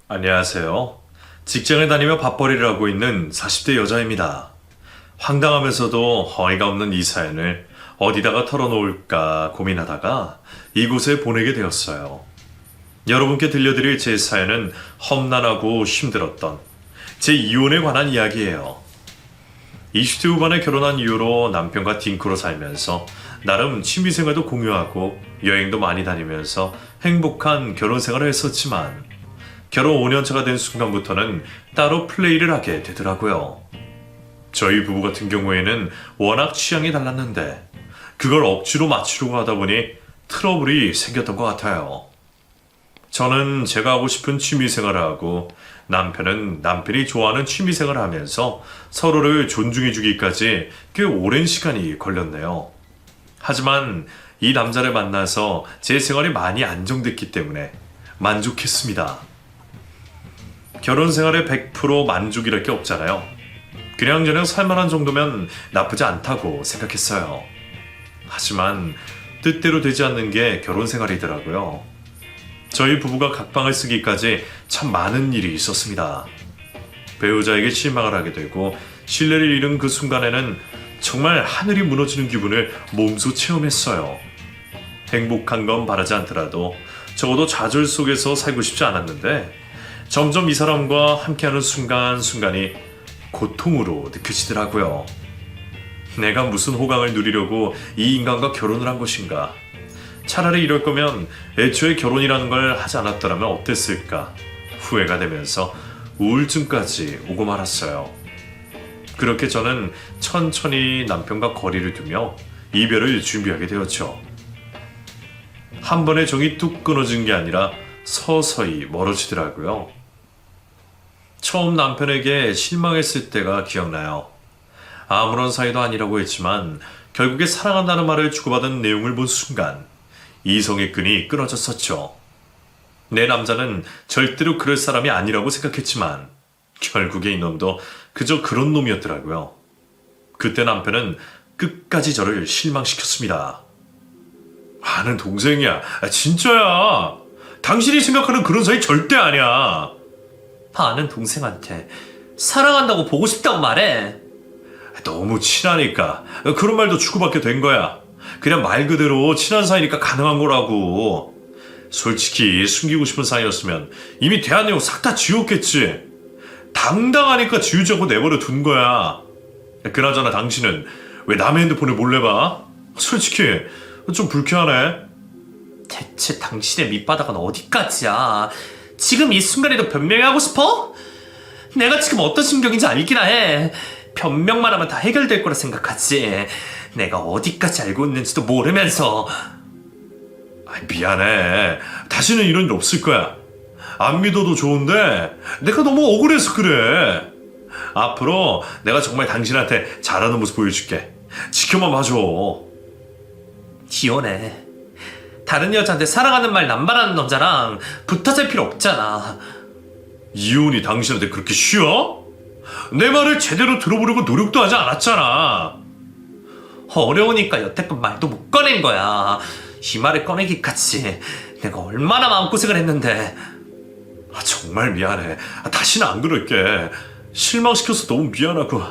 안녕하세요. 직장을 다니며 밥벌이를 하고 있는 40대 여자입니다. 황당하면서도 어이가 없는 이 사연을 어디다가 털어놓을까 고민하다가 이곳에 보내게 되었어요. 여러분께 들려드릴 제 사연은 험난하고 힘들었던 제 이혼에 관한 이야기예요. 20대 후반에 결혼한 이후로 남편과 딩크로 살면서 나름 취미생활도 공유하고 여행도 많이 다니면서 행복한 결혼 생활을 했었지만 결혼 5년차가 된 순간부터는 따로 플레이를 하게 되더라고요. 저희 부부 같은 경우에는 워낙 취향이 달랐는데 그걸 억지로 맞추려고 하다 보니 트러블이 생겼던 것 같아요. 저는 제가 하고 싶은 취미생활을 하고 남편은 남편이 좋아하는 취미생활을 하면서 서로를 존중해주기까지 꽤 오랜 시간이 걸렸네요. 하지만 이 남자를 만나서 제 생활이 많이 안정됐기 때문에 만족했습니다. 결혼 생활에 100% 만족이랄 게 없잖아요. 그냥저냥 살만한 정도면 나쁘지 않다고 생각했어요. 하지만 뜻대로 되지 않는 게 결혼 생활이더라고요. 저희 부부가 각방을 쓰기까지 참 많은 일이 있었습니다. 배우자에게 실망을 하게 되고 신뢰를 잃은 그 순간에는 정말 하늘이 무너지는 기분을 몸소 체험했어요. 행복한 건 바라지 않더라도 적어도 좌절 속에서 살고 싶지 않았는데 점점 이 사람과 함께하는 순간순간이 고통으로 느껴지더라고요. 내가 무슨 호강을 누리려고 이 인간과 결혼을 한 것인가? 차라리 이럴 거면 애초에 결혼이라는 걸 하지 않았더라면 어땠을까? 후회가 되면서 우울증까지 오고 말았어요. 그렇게 저는 천천히 남편과 거리를 두며 이별을 준비하게 되었죠. 한 번에 정이 뚝 끊어진 게 아니라 서서히 멀어지더라고요. 처음 남편에게 실망했을 때가 기억나요. 아무런 사이도 아니라고 했지만 결국에 사랑한다는 말을 주고받은 내용을 본 순간 이성의 끈이 끊어졌었죠. 내 남자는 절대로 그럴 사람이 아니라고 생각했지만 결국에 이놈도 그저 그런 놈이었더라고요. 그때 남편은 끝까지 저를 실망시켰습니다. 아는 동생이야. 진짜야. 당신이 생각하는 그런 사이 절대 아니야. 아는 동생한테 사랑한다고 보고 싶다고 말해. 너무 친하니까 그런 말도 주고받게 된 거야. 그냥 말 그대로 친한 사이니까 가능한 거라고. 솔직히 숨기고 싶은 사이였으면 이미 대한 내용 싹 다 지웠겠지. 당당하니까 지우지 않고 내버려 둔 거야. 그나저나 당신은 왜 남의 핸드폰을 몰래 봐? 솔직히 좀 불쾌하네. 대체 당신의 밑바닥은 어디까지야? 지금 이 순간에도 변명하고 싶어? 내가 지금 어떤 심경인지 알기나 해. 변명만 하면 다 해결될 거라 생각하지. 내가 어디까지 알고 있는지도 모르면서. 미안해. 다시는 이런 일 없을 거야. 안 믿어도 좋은데 내가 너무 억울해서 그래. 앞으로 내가 정말 당신한테 잘하는 모습 보여줄게. 지켜만 봐줘. 이혼해. 다른 여자한테 사랑하는 말 남발하는 남자랑 붙어 살 필요 없잖아. 이혼이 당신한테 그렇게 쉬워? 내 말을 제대로 들어보려고 노력도 하지 않았잖아. 어려우니까 여태껏 말도 못 꺼낸 거야. 이 말을 꺼내기까지 내가 얼마나 마음고생을 했는데. 정말 미안해. 다시는 안 그럴게. 실망시켜서 너무 미안하고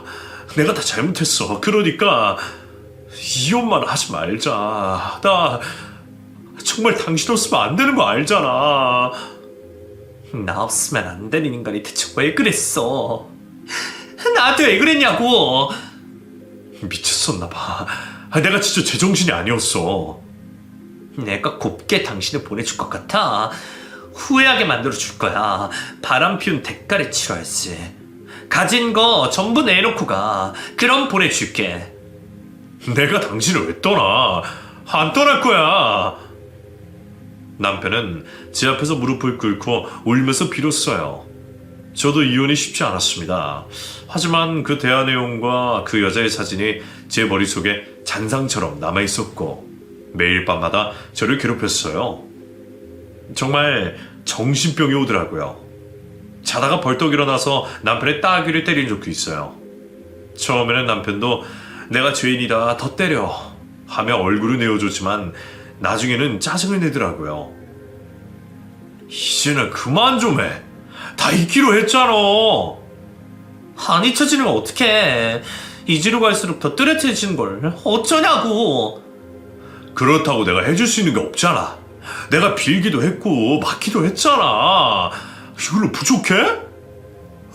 내가 다 잘못했어. 그러니까 이혼만 하지 말자. 나 정말 당신 없으면 안 되는 거 알잖아. 나 없으면 안 되는 인간이 대체 왜 그랬어? 나한테 왜 그랬냐고. 미쳤었나 봐. 내가 진짜 제정신이 아니었어. 내가 곱게 당신을 보내줄 것 같아. 후회하게 만들어줄 거야. 바람 피운 대가를 치러야지. 가진 거 전부 내놓고 가. 그럼 보내줄게. 내가 당신을 왜 떠나? 안 떠날 거야. 남편은 제 앞에서 무릎을 꿇고 울면서 빌었어요. 저도 이혼이 쉽지 않았습니다. 하지만 그 대화 내용과 그 여자의 사진이 제 머릿속에 잔상처럼 남아있었고 매일 밤마다 저를 괴롭혔어요. 정말 정신병이 오더라고요. 자다가 벌떡 일어나서 남편의 따귀를 때린 적도 있어요. 처음에는 남편도 내가 죄인이다 더 때려 하며 얼굴을 내어줬지만 나중에는 짜증을 내더라고요. 이제는 그만 좀 해. 다 잊기로 했잖아. 안 잊혀지는 건 어떡해. 잊으려 갈수록 더 뚜렷해지는 걸 어쩌냐고. 그렇다고 내가 해줄 수 있는 게 없잖아. 내가 빌기도 했고 맡기도 했잖아. 이걸로 부족해?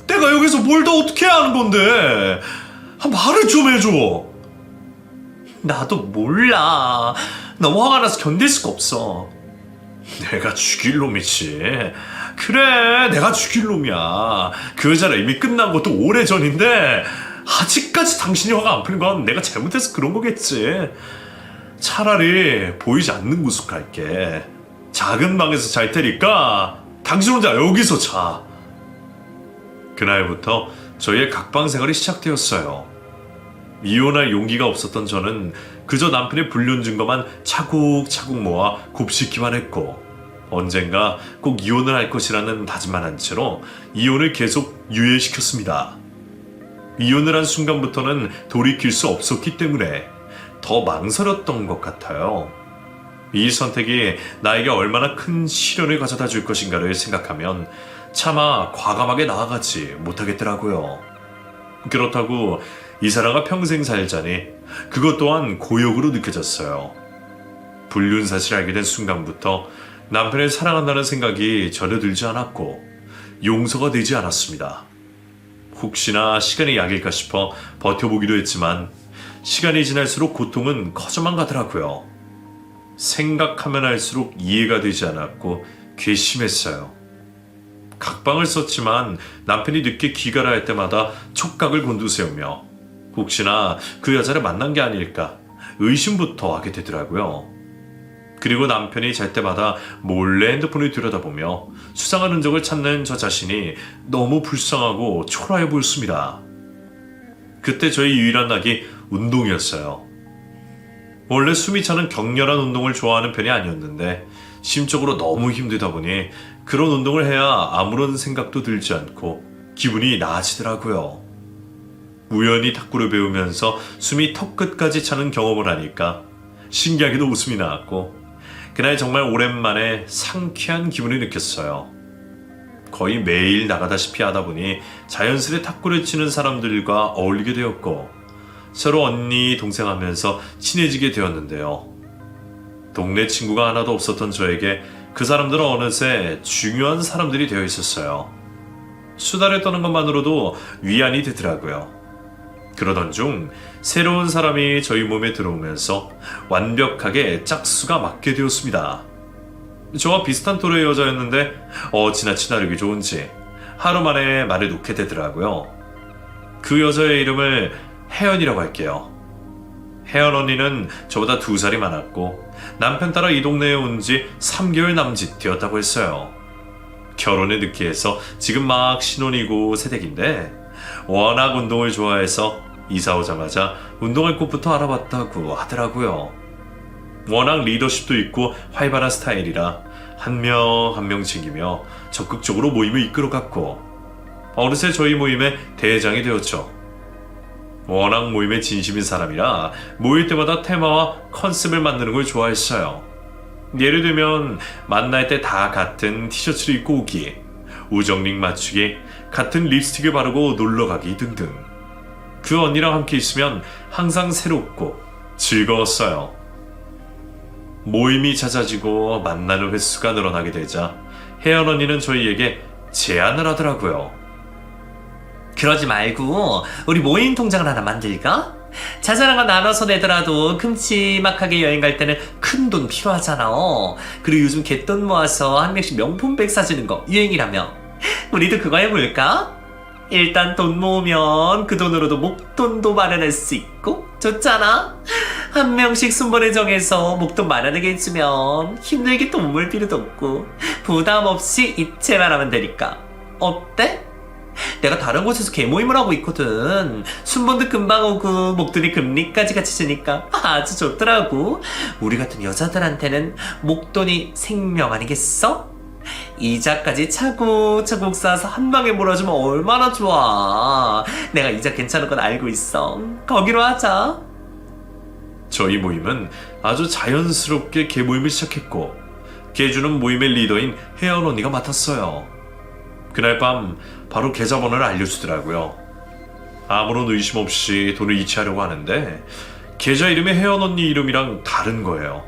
내가 여기서 뭘 더 어떻게 하는 건데? 말을 좀 해줘. 나도 몰라. 너무 화가 나서 견딜 수가 없어. 내가 죽일 놈이지. 그래, 내가 죽일 놈이야. 그 여자랑 이미 끝난 것도 오래전인데 아직까지 당신이 화가 안 풀린 건 내가 잘못해서 그런 거겠지. 차라리 보이지 않는 곳으로 갈게. 작은 방에서 잘 테니까 당신 혼자 여기서 자. 그날부터 저희의 각방 생활이 시작되었어요. 이혼할 용기가 없었던 저는 그저 남편의 불륜 증거만 차곡차곡 모아 곱씹기만 했고, 언젠가 꼭 이혼을 할 것이라는 다짐만 한 채로 이혼을 계속 유예시켰습니다. 이혼을 한 순간부터는 돌이킬 수 없었기 때문에 더 망설였던 것 같아요. 이 선택이 나에게 얼마나 큰 시련을 가져다 줄 것인가를 생각하면 차마 과감하게 나아가지 못하겠더라고요. 그렇다고 이 사람과 평생 살자니 그것 또한 고역으로 느껴졌어요. 불륜 사실을 알게 된 순간부터 남편을 사랑한다는 생각이 전혀 들지 않았고 용서가 되지 않았습니다. 혹시나 시간이 약일까 싶어 버텨보기도 했지만 시간이 지날수록 고통은 커져만 가더라고요. 생각하면 할수록 이해가 되지 않았고 괘씸했어요. 각방을 썼지만 남편이 늦게 귀가를 할 때마다 촉각을 곤두세우며 혹시나 그 여자를 만난 게 아닐까 의심부터 하게 되더라고요. 그리고 남편이 잘 때마다 몰래 핸드폰을 들여다보며 수상한 흔적을 찾는 저 자신이 너무 불쌍하고 초라해 보였습니다. 그때 저희 유일한 낙이 운동이었어요. 원래 숨이 차는 격렬한 운동을 좋아하는 편이 아니었는데 심적으로 너무 힘들다 보니 그런 운동을 해야 아무런 생각도 들지 않고 기분이 나아지더라고요. 우연히 탁구를 배우면서 숨이 턱끝까지 차는 경험을 하니까 신기하게도 웃음이 나왔고 그날 정말 오랜만에 상쾌한 기분을 느꼈어요. 거의 매일 나가다시피 하다 보니 자연스레 탁구를 치는 사람들과 어울리게 되었고 서로 언니, 동생 하면서 친해지게 되었는데요. 동네 친구가 하나도 없었던 저에게 그 사람들은 어느새 중요한 사람들이 되어 있었어요. 수다를 떠는 것만으로도 위안이 되더라고요. 그러던 중 새로운 사람이 저희 몸에 들어오면서 완벽하게 짝수가 맞게 되었습니다. 저와 비슷한 또래의 여자였는데 어찌나 친화력이 좋은지 하루 만에 말을 놓게 되더라고요. 그 여자의 이름을 혜연이라고 할게요. 혜연 언니는 저보다 2살이 많았고 남편 따라 이 동네에 온 지 3개월 남짓 되었다고 했어요. 결혼을 늦게 해서 지금 막 신혼이고 새댁인데 워낙 운동을 좋아해서 이사 오자마자 운동할 곳부터 알아봤다고 하더라고요. 워낙 리더십도 있고 활발한 스타일이라 한 명 한 명 챙기며 적극적으로 모임을 이끌어갔고 어느새 저희 모임의 대장이 되었죠. 워낙 모임에 진심인 사람이라 모일 때마다 테마와 컨셉을 만드는 걸 좋아했어요. 예를 들면 만날 때 다 같은 티셔츠를 입고 오기, 우정링 맞추기, 같은 립스틱을 바르고 놀러가기 등등. 그 언니랑 함께 있으면 항상 새롭고 즐거웠어요. 모임이 잦아지고 만나는 횟수가 늘어나게 되자 혜연 언니는 저희에게 제안을 하더라고요. 그러지 말고 우리 모임 통장을 하나 만들까? 자잘한 거 나눠서 내더라도 큼지막하게 여행 갈 때는 큰 돈 필요하잖아. 그리고 요즘 갯돈 모아서 한 명씩 명품백 사주는 거 유행이라며. 우리도 그거 해볼까? 일단 돈 모으면 그 돈으로도 목돈도 마련할 수 있고 좋잖아. 한 명씩 순번을 정해서 목돈 마련하게 해주면 힘들게 돈 모을 필요도 없고 부담 없이 이체만 하면 되니까. 어때? 내가 다른 곳에서 개모임을 하고 있거든. 순번도 금방 오고 목돈이 금리까지 같이 주니까 아주 좋더라고. 우리 같은 여자들한테는 목돈이 생명 아니겠어? 이자까지 차곡차곡 쌓아서 한 방에 몰아주면 얼마나 좋아. 내가 이자 괜찮은 건 알고 있어. 거기로 하자. 저희 모임은 아주 자연스럽게 개모임을 시작했고 개주는 모임의 리더인 혜연 언니가 맡았어요. 그날 밤 바로 계좌번호를 알려주더라고요. 아무런 의심 없이 돈을 이체하려고 하는데 계좌 이름이 혜연 언니 이름이랑 다른 거예요.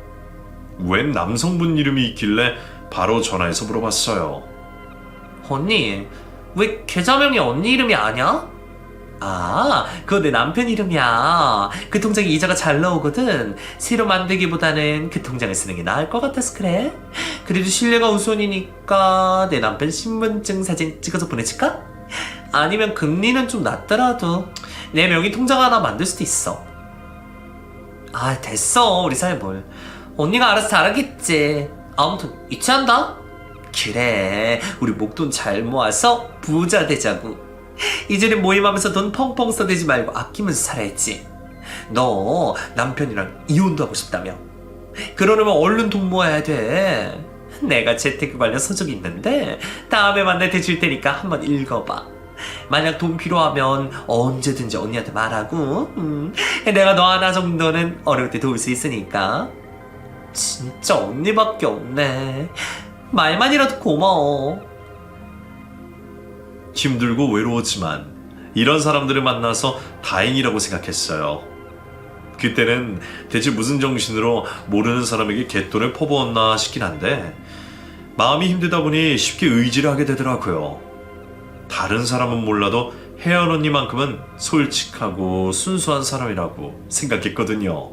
웬 남성분 이름이 있길래 바로 전화해서 물어봤어요. 언니, 왜 계좌명이 언니 이름이 아냐? 아, 그거 내 남편 이름이야. 그 통장에 이자가 잘 나오거든. 새로 만들기보다는 그 통장을 쓰는 게 나을 것 같아서 그래. 그래도 신뢰가 우선이니까 내 남편 신분증 사진 찍어서 보내줄까? 아니면 금리는 좀 낮더라도 내 명의 통장 하나 만들 수도 있어. 아, 됐어. 우리 사이 뭘. 언니가 알아서 잘하겠지. 아무튼 이체한다. 그래, 우리 목돈 잘 모아서 부자 되자고. 이제는 모임하면서 돈 펑펑 써대지 말고 아끼면서 살아야지. 너 남편이랑 이혼도 하고 싶다며. 그러려면 얼른 돈 모아야 돼. 내가 재테크 관련 서적이 있는데 다음에 만날 때 줄 테니까 한번 읽어봐. 만약 돈 필요하면 언제든지 언니한테 말하고. 내가 너 하나 정도는 어려울 때 도울 수 있으니까. 진짜 언니밖에 없네. 말만이라도 고마워. 힘들고 외로웠지만 이런 사람들을 만나서 다행이라고 생각했어요. 그때는 대체 무슨 정신으로 모르는 사람에게 갯돈을 퍼부었나 싶긴 한데 마음이 힘들다 보니 쉽게 의지를 하게 되더라고요. 다른 사람은 몰라도 혜연 언니만큼은 솔직하고 순수한 사람이라고 생각했거든요.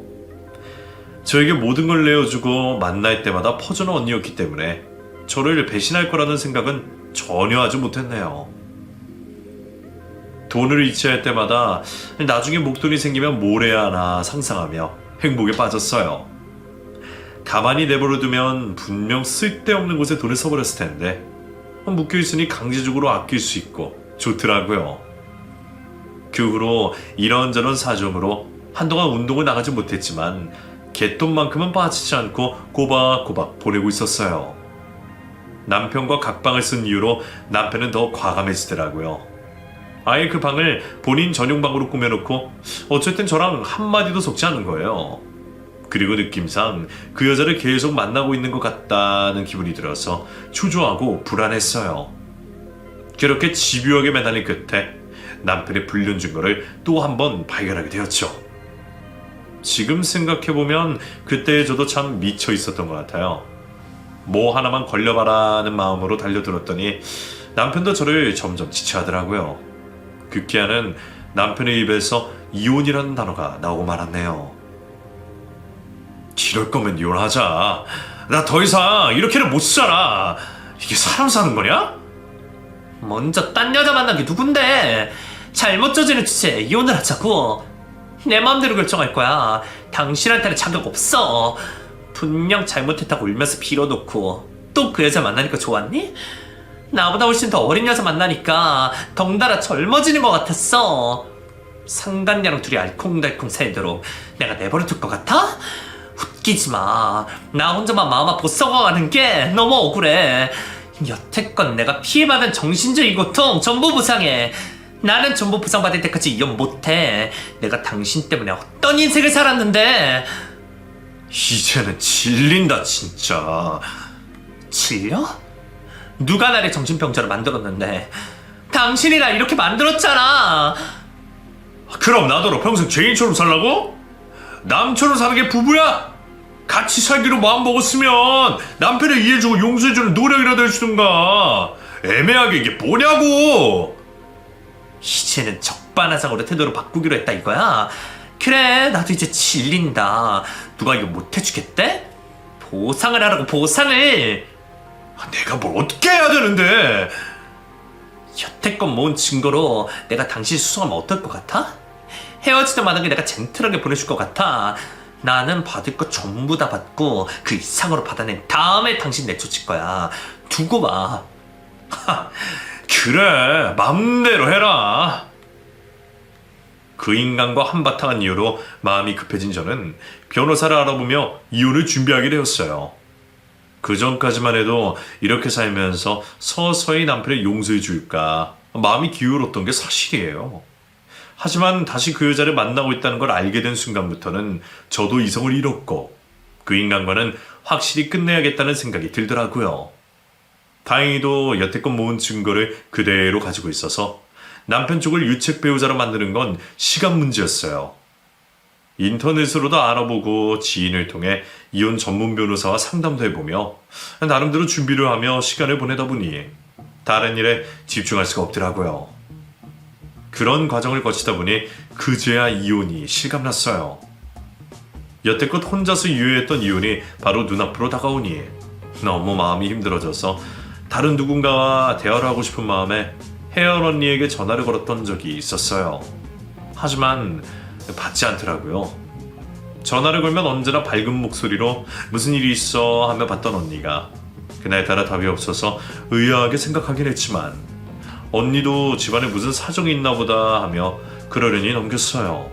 저에게 모든 걸 내어주고 만날 때마다 퍼주는 언니였기 때문에 저를 배신할 거라는 생각은 전혀 하지 못했네요. 돈을 이체할 때마다 나중에 목돈이 생기면 뭘 해야 하나 상상하며 행복에 빠졌어요. 가만히 내버려두면 분명 쓸데없는 곳에 돈을 써버렸을 텐데 묶여있으니 강제적으로 아낄 수 있고 좋더라고요. 그 후로 이런저런 사정으로 한동안 운동을 나가지 못했지만 갯돈만큼은 빠지지 않고 꼬박꼬박 보내고 있었어요. 남편과 각방을 쓴 이유로 남편은 더 과감해지더라고요. 아예 그 방을 본인 전용방으로 꾸며놓고 어쨌든 저랑 한마디도 섞지 않는 거예요. 그리고 느낌상 그 여자를 계속 만나고 있는 것 같다는 기분이 들어서 초조하고 불안했어요. 그렇게 집요하게 매달린 끝에 남편의 불륜 증거를 또 한 번 발견하게 되었죠. 지금 생각해보면 그때 저도 참 미쳐 있었던 것 같아요. 뭐 하나만 걸려봐라는 마음으로 달려들었더니 남편도 저를 점점 지체하더라고요. 급기야는 남편의 입에서 이혼이라는 단어가 나오고 말았네요. 이럴 거면 이혼하자. 나 더 이상 이렇게는 못 살아. 이게 사람 사는 거냐? 먼저 딴 여자 만난 게 누군데? 잘못 저지른 주제에 이혼을 하자고. 내 마음대로 결정할 거야. 당신한테는 자격 없어. 분명 잘못했다고 울면서 빌어놓고 또 그 여자 만나니까 좋았니? 나보다 훨씬 더 어린 여자 만나니까 덩달아 젊어지는 것 같았어. 상간녀랑 둘이 알콩달콩 살도록 내가 내버려둘 것 같아? 웃기지 마. 나 혼자만 마음 아프고 썩어가는 게 너무 억울해. 여태껏 내가 피해받은 정신적인 고통 전부 보상해. 나는 전부 보상받을 때까지 이혼 못해. 내가 당신 때문에 어떤 인생을 살았는데. 이제는 질린다 진짜. 질려? 누가 나를 정신병자로 만들었는데? 당신이 날 이렇게 만들었잖아. 그럼 나더러 평생 죄인처럼 살라고? 남처럼 사는 게 부부야? 같이 살기로 마음먹었으면 남편을 이해해주고 용서해주는 노력이라도 해주든가. 애매하게 이게 뭐냐고. 이제는 적반하장으로 태도를 바꾸기로 했다 이거야? 그래, 나도 이제 질린다. 누가 이거 못해주겠대? 보상을 하라고, 보상을. 내가 뭘 어떻게 해야 되는데. 여태껏 모은 증거로 내가 당신 수송하면 어떨 것 같아? 헤어지던 마당에 내가 젠틀하게 보내줄 것 같아? 나는 받을 거 전부 다 받고 그 이상으로 받아낸 다음에 당신 내쫓을 거야. 두고 봐. 그래, 맘대로 해라. 그 인간과 한바탕한 이유로 마음이 급해진 저는 변호사를 알아보며 이혼을 준비하게 되었어요. 그 전까지만 해도 이렇게 살면서 서서히 남편을 용서해 줄까 마음이 기울었던 게 사실이에요. 하지만 다시 그 여자를 만나고 있다는 걸 알게 된 순간부터는 저도 이성을 잃었고 그 인간과는 확실히 끝내야겠다는 생각이 들더라고요. 다행히도 여태껏 모은 증거를 그대로 가지고 있어서 남편 쪽을 유책 배우자로 만드는 건 시간 문제였어요. 인터넷으로도 알아보고 지인을 통해 이혼 전문 변호사와 상담도 해보며 나름대로 준비를 하며 시간을 보내다 보니 다른 일에 집중할 수가 없더라고요. 그런 과정을 거치다 보니 그제야 이혼이 실감났어요. 여태껏 혼자서 유효했던 이혼이 바로 눈앞으로 다가오니 너무 마음이 힘들어져서 다른 누군가와 대화를 하고 싶은 마음에 혜연 언니에게 전화를 걸었던 적이 있었어요. 하지만 받지 않더라고요. 전화를 걸면 언제나 밝은 목소리로 무슨 일이 있어 하며 받던 언니가 그날따라 답이 없어서 의아하게 생각하긴 했지만 언니도 집안에 무슨 사정이 있나 보다 하며 그러려니 넘겼어요.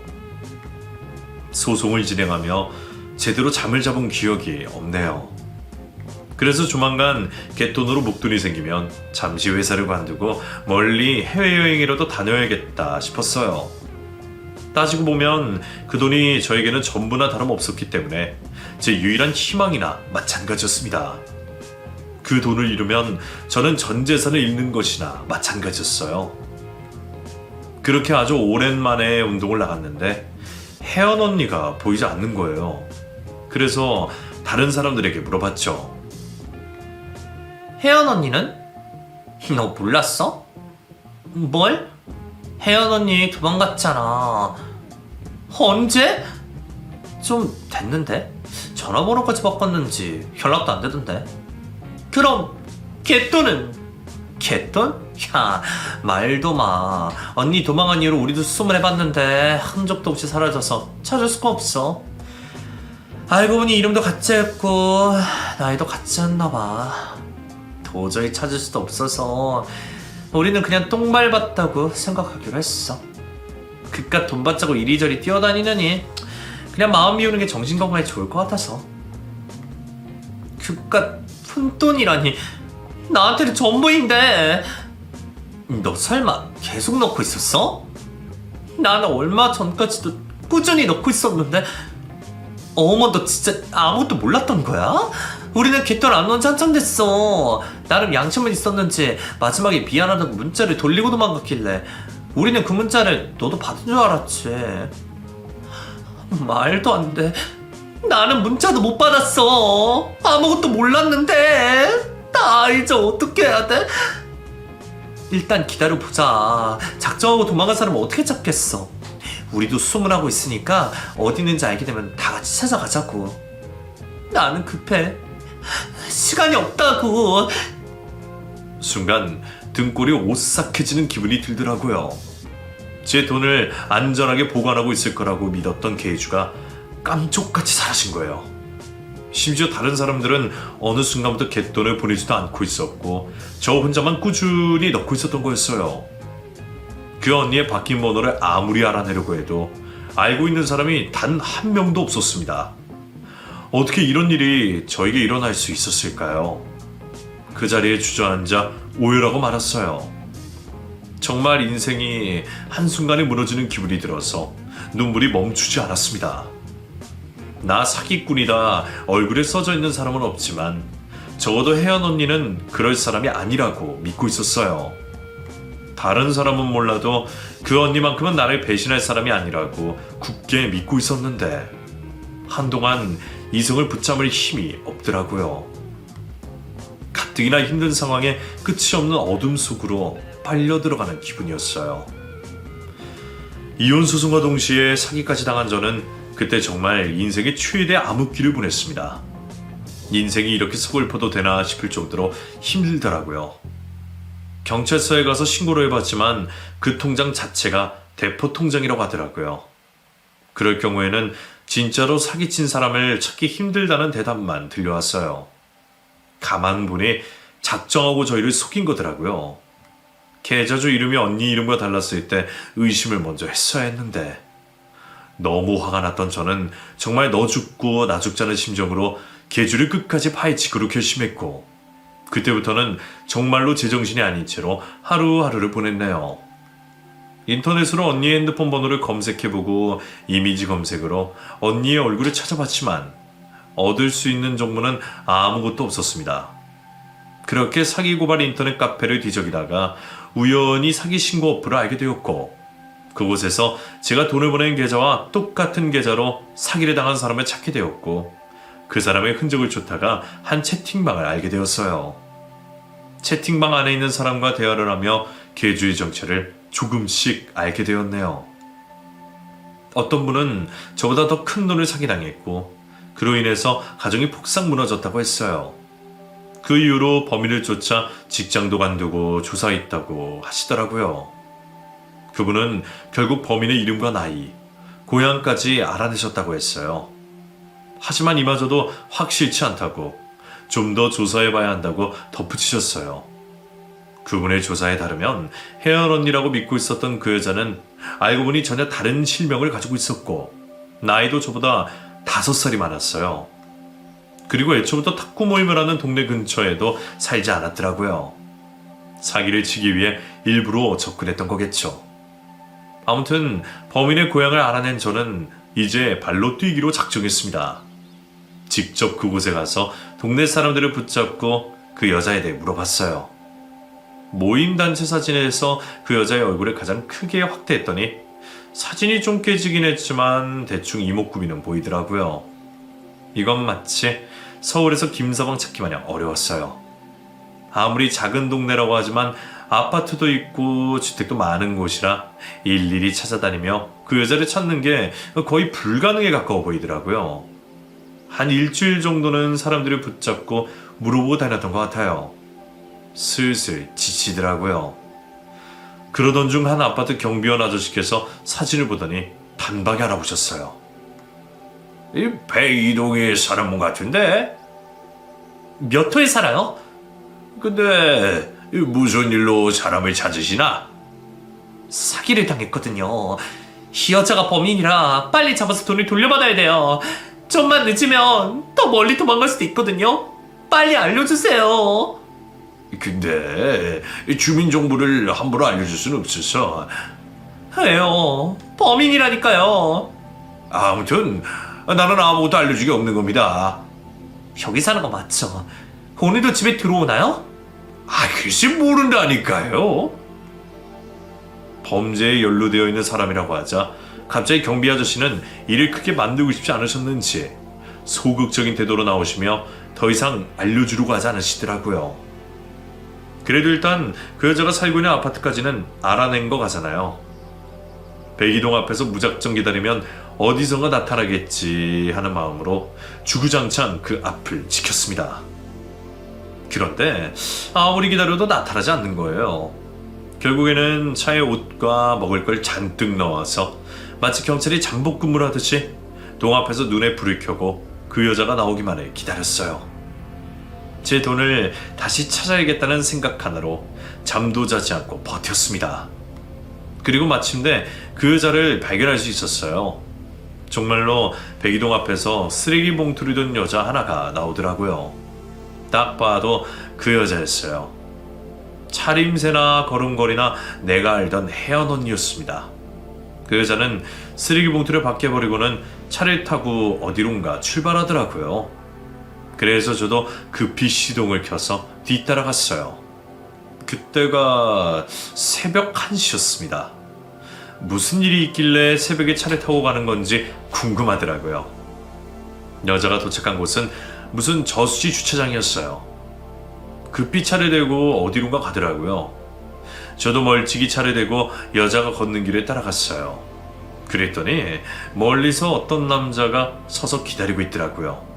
소송을 진행하며 제대로 잠을 잡은 기억이 없네요. 그래서 조만간 갯돈으로 목돈이 생기면 잠시 회사를 관두고 멀리 해외여행이라도 다녀야겠다 싶었어요. 따지고 보면 그 돈이 저에게는 전부나 다름없었기 때문에 제 유일한 희망이나 마찬가지였습니다. 그 돈을 잃으면 저는 전 재산을 잃는 것이나 마찬가지였어요. 그렇게 아주 오랜만에 운동을 나갔는데 혜연 언니가 보이지 않는 거예요. 그래서 다른 사람들에게 물어봤죠. 혜연 언니는? 너 몰랐어? 뭘? 혜연 언니 도망갔잖아. 언제? 좀 됐는데? 전화번호까지 바꿨는지 연락도 안 되던데. 그럼 갯돈은? 갯돈? 야, 말도 마. 언니 도망간 이후로 우리도 수소문 해봤는데 한 적도 없이 사라져서 찾을 수가 없어. 알고 보니 이름도 같이 했고 나이도 같이 했나 봐. 도저히 찾을 수도 없어서 우리는 그냥 똥 밟았다고 생각하기로 했어. 그깟 돈 받자고 이리저리 뛰어다니느니 그냥 마음 비우는 게 정신건강에 좋을 것 같아서. 그깟 푼돈이라니 나한테는 전부인데. 너 설마 계속 넣고 있었어? 나는 얼마 전까지도 꾸준히 넣고 있었는데. 어머, 너 진짜 아무것도 몰랐던 거야? 우리는 갯돈 안 넣은 지 한참 됐어. 나름 양심은 있었는지 마지막에 미안하다고 문자를 돌리고 도망갔길래 우리는 그 문자를 너도 받은 줄 알았지. 말도 안 돼. 나는 문자도 못 받았어. 아무것도 몰랐는데. 나 이제 어떻게 해야 돼? 일단 기다려보자. 작정하고 도망간 사람은 어떻게 잡겠어. 우리도 수소문하고 있으니까 어디 있는지 알게 되면 다 같이 찾아가자고. 나는 급해. 시간이 없다고. 순간 등골이 오싹해지는 기분이 들더라고요. 제 돈을 안전하게 보관하고 있을 거라고 믿었던 계주가 깜쪽같이 사라진 거예요. 심지어 다른 사람들은 어느 순간부터 갯돈을 보내지도 않고 있었고 저 혼자만 꾸준히 넣고 있었던 거였어요. 그 언니의 바뀐 번호를 아무리 알아내려고 해도 알고 있는 사람이 단 한 명도 없었습니다. 어떻게 이런 일이 저에게 일어날 수 있었을까요? 그 자리에 주저앉아 오열하고 말았어요. 정말 인생이 한순간에 무너지는 기분이 들어서 눈물이 멈추지 않았습니다. 나 사기꾼이다 얼굴에 써져 있는 사람은 없지만 적어도 혜연 언니는 그럴 사람이 아니라고 믿고 있었어요. 다른 사람은 몰라도 그 언니만큼은 나를 배신할 사람이 아니라고 굳게 믿고 있었는데 한동안 이성을 붙잡을 힘이 없더라고요. 가뜩이나 힘든 상황에 끝이 없는 어둠 속으로 빨려 들어가는 기분이었어요. 이혼 소송과 동시에 사기까지 당한 저는 그때 정말 인생의 최대 암흑기를 보냈습니다. 인생이 이렇게 서글퍼도 되나 싶을 정도로 힘들더라고요. 경찰서에 가서 신고를 해봤지만 그 통장 자체가 대포 통장이라고 하더라고요. 그럴 경우에는 진짜로 사기친 사람을 찾기 힘들다는 대답만 들려왔어요. 가만 보니 작정하고 저희를 속인 거더라고요. 계좌주 이름이 언니 이름과 달랐을 때 의심을 먼저 했어야 했는데 너무 화가 났던 저는 정말 너 죽고 나 죽자는 심정으로 계좌를 끝까지 파헤치기로 결심했고 그때부터는 정말로 제정신이 아닌 채로 하루하루를 보냈네요. 인터넷으로 언니의 핸드폰 번호를 검색해보고 이미지 검색으로 언니의 얼굴을 찾아봤지만 얻을 수 있는 정보는 아무것도 없었습니다. 그렇게 사기 고발 인터넷 카페를 뒤적이다가 우연히 사기 신고 어플을 알게 되었고, 그곳에서 제가 돈을 보낸 계좌와 똑같은 계좌로 사기를 당한 사람을 찾게 되었고, 그 사람의 흔적을 쫓다가 한 채팅방을 알게 되었어요. 채팅방 안에 있는 사람과 대화를 하며 계주의 정체를 조금씩 알게 되었네요. 어떤 분은 저보다 더 큰 돈을 사기당했고, 그로 인해서 가정이 폭삭 무너졌다고 했어요. 그 이후로 범인을 쫓아 직장도 관두고 조사했다고 하시더라고요. 그분은 결국 범인의 이름과 나이, 고향까지 알아내셨다고 했어요. 하지만 이마저도 확실치 않다고, 좀 더 조사해봐야 한다고 덧붙이셨어요. 그분의 조사에 따르면 혜연 언니라고 믿고 있었던 그 여자는 알고 보니 전혀 다른 실명을 가지고 있었고, 나이도 저보다 5살이 많았어요. 그리고 애초부터 탁구 모임을 하는 동네 근처에도 살지 않았더라고요. 사기를 치기 위해 일부러 접근했던 거겠죠. 아무튼 범인의 고향을 알아낸 저는 이제 발로 뛰기로 작정했습니다. 직접 그곳에 가서 동네 사람들을 붙잡고 그 여자에 대해 물어봤어요. 모임 단체 사진에서 그 여자의 얼굴을 가장 크게 확대했더니 사진이 좀 깨지긴 했지만 대충 이목구비는 보이더라고요. 이건 마치 서울에서 김서방 찾기 마냥 어려웠어요. 아무리 작은 동네라고 하지만 아파트도 있고 주택도 많은 곳이라 일일이 찾아다니며 그 여자를 찾는 게 거의 불가능에 가까워 보이더라고요. 한 일주일 정도는 사람들을 붙잡고 물어보고 다녔던 것 같아요. 슬슬 지치더라고요. 그러던 중 한 아파트 경비원 아저씨께서 사진을 보더니 단박에 알아보셨어요. 이 배2동에 사는 분 같은데? 몇 호에 살아요? 근데 무슨 일로 사람을 찾으시나? 사기를 당했거든요. 이 여자가 범인이라 빨리 잡아서 돈을 돌려받아야 돼요. 좀만 늦으면 더 멀리 도망갈 수도 있거든요. 빨리 알려주세요. 근데 주민정보를 함부로 알려줄 수는 없어서. 왜요? 범인이라니까요. 아무튼 나는 아무것도 알려주기 없는 겁니다. 여기 사는 거 맞죠? 오늘도 집에 들어오나요? 글쎄 모른다니까요. 범죄에 연루되어 있는 사람이라고 하자 갑자기 경비 아저씨는 일을 크게 만들고 싶지 않으셨는지 소극적인 태도로 나오시며 더 이상 알려주려고 하지 않으시더라고요. 그래도 일단 그 여자가 살고 있는 아파트까지는 알아낸 거 가잖아요. 백이동 앞에서 무작정 기다리면 어디선가 나타나겠지 하는 마음으로 주구장창 그 앞을 지켰습니다. 그런데 아무리 기다려도 나타나지 않는 거예요. 결국에는 차에 옷과 먹을 걸 잔뜩 넣어서 마치 경찰이 잠복 근무를 하듯이 동 앞에서 눈에 불을 켜고 그 여자가 나오기만 해 기다렸어요. 제 돈을 다시 찾아야겠다는 생각 하나로 잠도 자지 않고 버텼습니다. 그리고 마침내 그 여자를 발견할 수 있었어요. 정말로 백이동 앞에서 쓰레기 봉투를 든 여자 하나가 나오더라고요. 딱 봐도 그 여자였어요. 차림새나 걸음걸이나 내가 알던 혜연 언니였습니다. 그 여자는 쓰레기 봉투를 밖에 버리고는 차를 타고 어디론가 출발하더라고요. 그래서 저도 급히 시동을 켜서 뒤따라갔어요. 그때가 새벽 1시였습니다. 무슨 일이 있길래 새벽에 차를 타고 가는 건지 궁금하더라고요. 여자가 도착한 곳은 무슨 저수지 주차장이었어요. 급히 차를 대고 어디론가 가더라고요. 저도 멀찍이 차를 대고 여자가 걷는 길을 따라갔어요. 그랬더니 멀리서 어떤 남자가 서서 기다리고 있더라고요.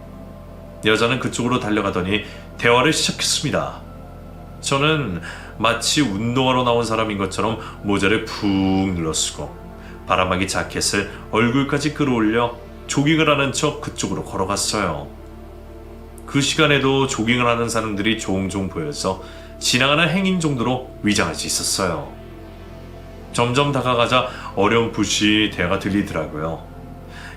여자는 그쪽으로 달려가더니 대화를 시작했습니다. 저는 마치 운동하러 나온 사람인 것처럼 모자를 푹 눌러쓰고 바람막이 자켓을 얼굴까지 끌어올려 조깅을 하는 척 그쪽으로 걸어갔어요. 그 시간에도 조깅을 하는 사람들이 종종 보여서 지나가는 행인 정도로 위장할 수 있었어요. 점점 다가가자 어렴풋이 대화가 들리더라고요.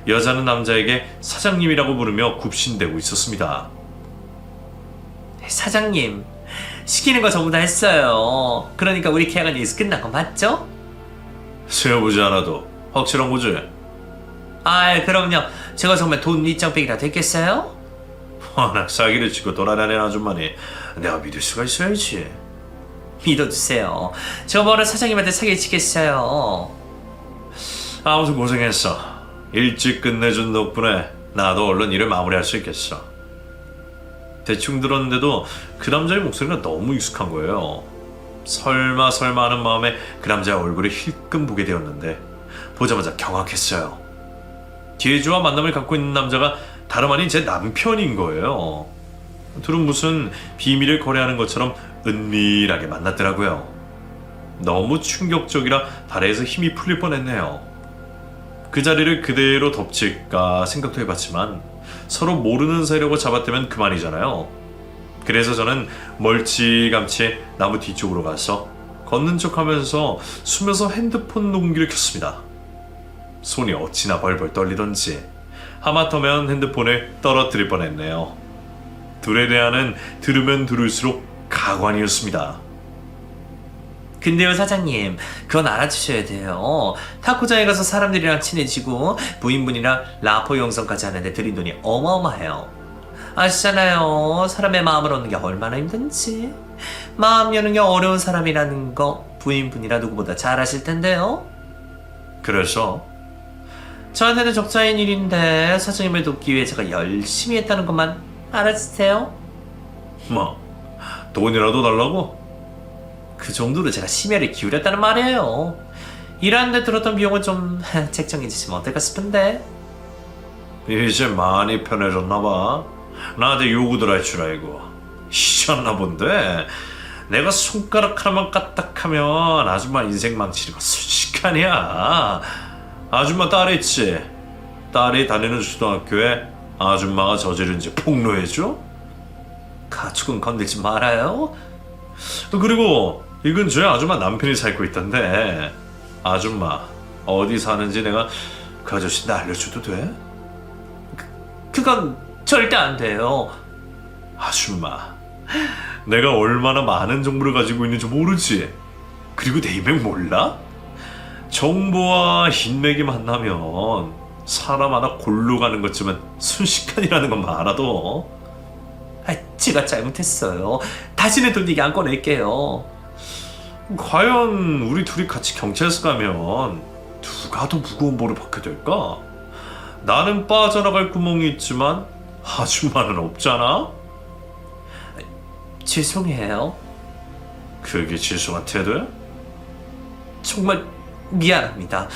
여자는 남자에게 사장님이라고 부르며 굽신대고 있었습니다. 사장님, 시키는 거 전부 다 했어요. 그러니까 우리 계약은 여기서 끝난 거 맞죠? 세어보지 않아도 확실한 거지? 그럼요. 제가 정말 돈 윗장빼기라 됐겠어요? 워낙 사기를 치고 돌아다니는 아줌마니 내가 믿을 수가 있어야지. 믿어주세요. 저 뭐라 사장님한테 사기치겠어요. 아무튼 고생했어. 일찍 끝내준 덕분에 나도 얼른 일을 마무리할 수 있겠어. 대충 들었는데도 그 남자의 목소리가 너무 익숙한 거예요. 설마 하는 마음에 그 남자의 얼굴을 힐끔 보게 되었는데 보자마자 경악했어요. 기회주와 만남을 갖고 있는 남자가 다름 아닌 제 남편인 거예요. 둘은 무슨 비밀을 거래하는 것처럼 은밀하게 만났더라고요. 너무 충격적이라 다리에서 힘이 풀릴 뻔했네요. 그 자리를 그대로 덮칠까 생각도 해봤지만 서로 모르는 사이라고 잡아떼면 그만이잖아요. 그래서 저는 멀찌감치 나무 뒤쪽으로 가서 걷는 척하면서 숨어서 핸드폰 녹음기를 켰습니다. 손이 어찌나 벌벌 떨리던지 하마터면 핸드폰을 떨어뜨릴 뻔했네요. 둘의 대화는 들으면 들을수록 가관이었습니다. 근데요 사장님, 그건 알아주셔야 돼요. 타코장에 가서 사람들이랑 친해지고 부인분이랑 라포 영상까지 하는데 들인 돈이 어마어마해요. 아시잖아요, 사람의 마음을 얻는 게 얼마나 힘든지. 마음 여는 게 어려운 사람이라는 거 부인분이라 누구보다 잘 아실 텐데요. 그래서 저한테는 적자인 일인데 사장님을 돕기 위해 제가 열심히 했다는 것만 알아주세요. 뭐 돈이라도 달라고? 그 정도로 제가 심혈을 기울였다는 말이에요. 일하는데 들었던 비용은 좀 책정해 주시면 어떨까 싶은데. 이제 많이 편해졌나 봐. 나한테 요구들 할 줄 알고 잊었나 본데. 내가 손가락 하나만 까딱하면 아줌마 인생 망치는 거 순식간이야. 아줌마 딸 있지? 딸이 다니는 초등학교에 아줌마가 저지른 죄 폭로해줘? 가축은 건들지 말아요. 그리고 이 근처에 아줌마 남편이 살고 있던데 아줌마 어디 사는지 내가 그 아저씨한테 알려줘도 돼? 그건 절대 안 돼요. 아줌마, 내가 얼마나 많은 정보를 가지고 있는지 모르지? 그리고 내 인맥 몰라? 정보와 인맥이 만나면 사람 하나 골로 가는 것쯤은 순식간이라는 것만 알아도. 제가 잘못했어요. 다시는 돈 얘기 안 꺼낼게요. 과연 우리 둘이 같이 경찰서 가면 누가 더 무거운 벌을 받게 될까? 나는 빠져나갈 구멍이 있지만 아줌마는 없잖아? 죄송해요. 그게 지수한 태도야? 정말 미안합니다.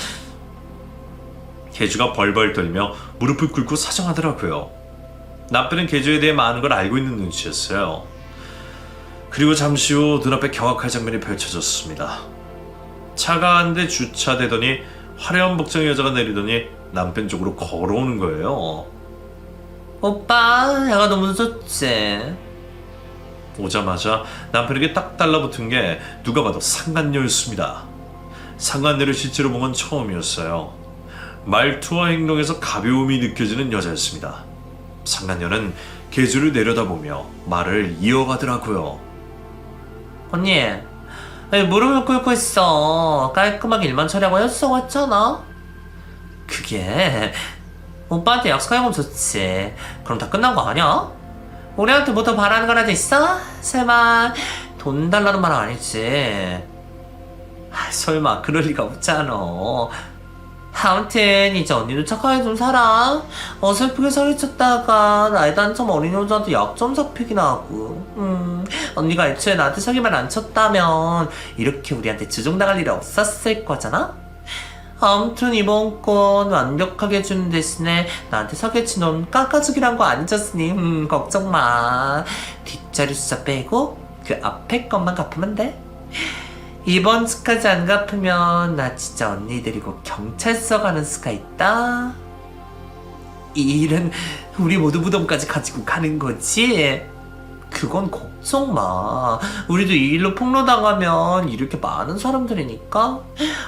개주가 벌벌 떨며 무릎을 꿇고 사정하더라고요. 남편은 개주에 대해 많은 걸 알고 있는 눈치였어요. 그리고 잠시 후 눈앞에 경악할 장면이 펼쳐졌습니다. 차가 한 대 주차되더니 화려한 복장의 여자가 내리더니 남편 쪽으로 걸어오는 거예요. 오빠, 내가 너무 좋지? 오자마자 남편에게 딱 달라붙은 게 누가 봐도 상간녀였습니다. 상간녀를 실제로 본 건 처음이었어요. 말투와 행동에서 가벼움이 느껴지는 여자였습니다. 상간녀는 개주를 내려다보며 말을 이어가더라고요. 언니, 왜 무릎을 꿇고 있어? 깔끔하게 일만 처리하고 약속했잖아? 그게 오빠한테 약속하면 좋지. 그럼 다 끝난 거 아니야? 우리한테 뭐 더 바라는 거라도 있어? 설마 돈 달라는 말은 아니지? 설마 그럴 리가 없잖아. 아무튼 이제 언니도 착하게 좀 살아. 어설프게 사기쳤다가 나이도 한참 어린 여자한테 약점 잡히기나 하고. 언니가 애초에 나한테 사기만 안 쳤다면 이렇게 우리한테 주종당할 일이 없었을 거잖아? 아무튼 이번 건 완벽하게 해주는 대신에 나한테 사기친 돈 깎아주기란 거 안 줬으니 걱정 마. 뒷자리 숫자 빼고 그 앞에 것만 갚으면 돼. 이번 주까지 안 갚으면 나 진짜 언니 데리고 경찰서 가는 수가 있다. 이 일은 우리 모두 무덤까지 가지고 가는 거지. 그건 걱정 마. 우리도 이 일로 폭로당하면 이렇게 많은 사람들이니까.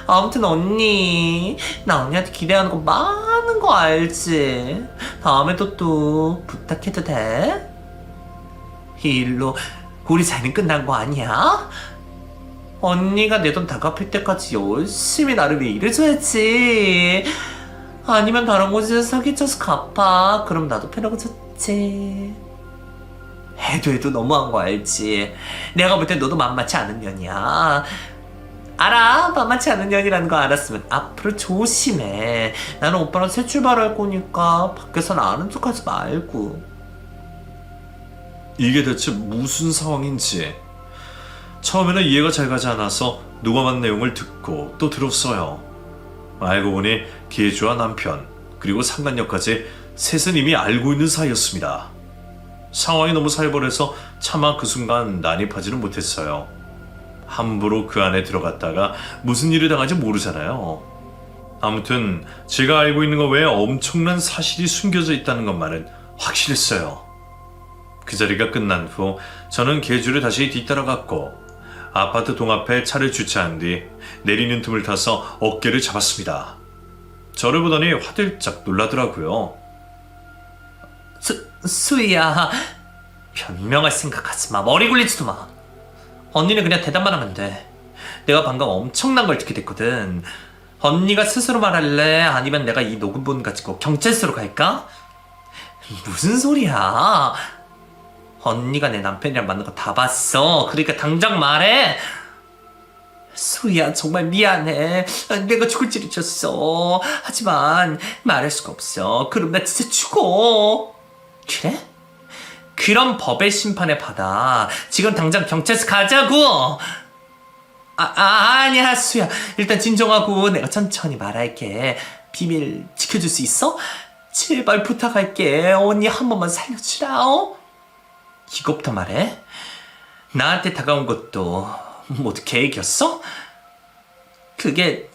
아무튼 언니, 나 언니한테 기대하는 거 많은 거 알지? 다음에도 또 부탁해도 돼? 이 일로 우리 사이는 끝난 거 아니야? 언니가 내 돈 다 갚을 때까지 열심히 나를 위해 일해줘야지. 아니면 다른 곳에서 사기쳐서 갚아. 그럼 나도 편하고 좋지. 해도 너무한 거 알지. 내가 볼 땐 너도 만만치 않은 년이야. 알아. 만만치 않은 년이라는 거 알았으면 앞으로 조심해. 나는 오빠랑 새 출발할 거니까 밖에서는 아는 척하지 말고. 이게 대체 무슨 상황인지 처음에는 이해가 잘 가지 않아서 녹음한 내용을 듣고 또 들었어요. 알고 보니 계주와 남편 그리고 상간녀까지 셋은 이미 알고 있는 사이였습니다. 상황이 너무 살벌해서 차마 그 순간 난입하지는 못했어요. 함부로 그 안에 들어갔다가 무슨 일을 당할지 모르잖아요. 아무튼 제가 알고 있는 것 외에 엄청난 사실이 숨겨져 있다는 것만은 확실했어요. 그 자리가 끝난 후 저는 계주를 다시 뒤따라갔고 아파트 동 앞에 차를 주차한 뒤 내리는 틈을 타서 어깨를 잡았습니다. 저를 보더니 화들짝 놀라더라고요. 수희야, 변명할 생각하지 마. 머리 굴리지도 마. 언니는 그냥 대답만 하면 돼. 내가 방금 엄청난 걸 듣게 됐거든. 언니가 스스로 말할래? 아니면 내가 이 녹음본 가지고 경찰서로 갈까? 무슨 소리야? 언니가 내 남편이랑 만난 거 다 봤어. 그러니까 당장 말해. 수희야, 정말 미안해. 내가 죽을 지를 쳤어. 하지만 말할 수가 없어. 그럼 나 진짜 죽어. 그래? 그럼 법의 심판에 받아. 지금 당장 경찰서 가자고. 아니야 수야. 일단 진정하고 내가 천천히 말할게. 비밀 지켜줄 수 있어? 제발 부탁할게. 언니 한 번만 살려주라. 이것부터 말해. 나한테 다가온 것도 모두 계획이었어? 그게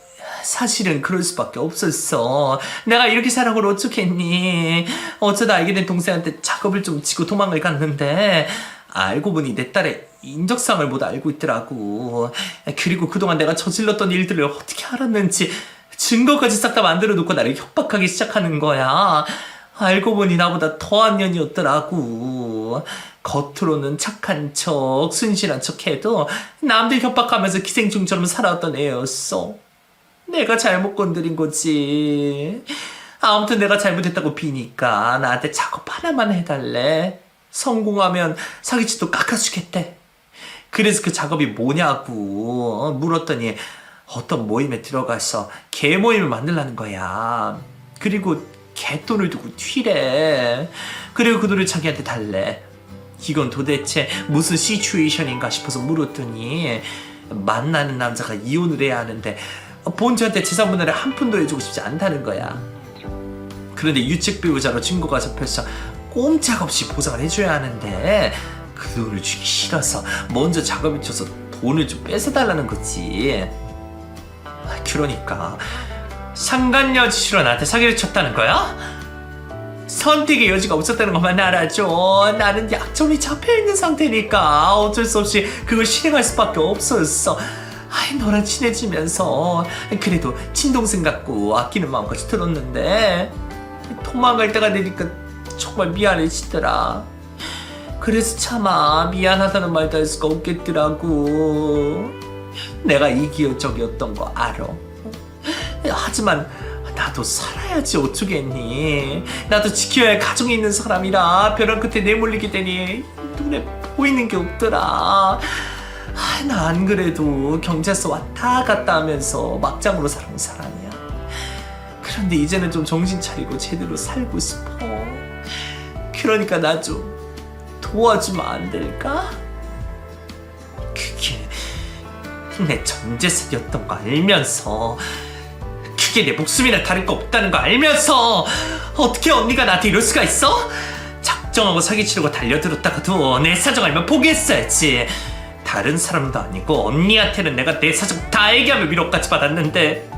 사실은 그럴 수밖에 없었어. 내가 이렇게 살아걸 어쩌겠니. 어쩌다 알게 된 동생한테 작업을 좀 지고 도망을 갔는데 알고 보니 내 딸의 인적사항을 모두 알고 있더라고. 그리고 그동안 내가 저질렀던 일들을 어떻게 알았는지 증거까지 싹 다 만들어 놓고 나를 협박하기 시작하는 거야. 알고 보니 나보다 더한 년이었더라고. 겉으로는 착한 척, 순실한 척 해도 남들 협박하면서 기생충처럼 살아왔던 애였어. 내가 잘못 건드린 거지. 아무튼 내가 잘못했다고 비니까 나한테 작업 하나만 해달래. 성공하면 사기치도 깎아주겠대. 그래서 그 작업이 뭐냐고 물었더니 어떤 모임에 들어가서 개 모임을 만들라는 거야. 그리고 개돈을 두고 튀래. 그리고 그 돈을 자기한테 달래. 이건 도대체 무슨 시츄에이션인가 싶어서 물었더니 만나는 남자가 이혼을 해야 하는데 본주한테 재산 분할을 한 푼도 해주고 싶지 않다는 거야. 그런데 유책 배우자로 증거가 접혀서 꼼짝없이 보상을 해줘야 하는데 그 돈을 주기 싫어서 먼저 작업에 쳐서 돈을 좀 뺏어달라는 거지. 그러니까 상간녀 짓으로 나한테 사기를 쳤다는 거야? 선택의 여지가 없었다는 것만 알아줘. 나는 약점이 잡혀있는 상태니까 어쩔 수 없이 그걸 실행할 수밖에 없었어. 너랑 친해지면서 그래도 친동생 같고 아끼는 마음까지 들었는데 도망갈 때가 되니까 정말 미안해지더라. 그래서 차마 미안하다는 말도 할 수가 없겠더라고. 내가 이기적이었던 거 알아. 하지만 나도 살아야지 어쩌겠니. 나도 지켜야 할 가정이 있는 사람이라 벼랑 끝에 내몰리게 되니 눈에 보이는 게 없더라. 나 안 그래도 경찰서 왔다 갔다 하면서 막장으로 살아온 사람이야. 그런데 이제는 좀 정신 차리고 제대로 살고 싶어. 그러니까 나 좀 도와주면 안 될까? 그게 내 전 재산이었던 거 알면서, 그게 내 목숨이나 다를 거 없다는 거 알면서 어떻게 언니가 나한테 이럴 수가 있어? 작정하고 사기치려고 달려들었다가도 내 사정 알면 포기했어야지. 다른 사람도 아니고 언니한테는 내가 내 사정 다 얘기하며 위로까지 받았는데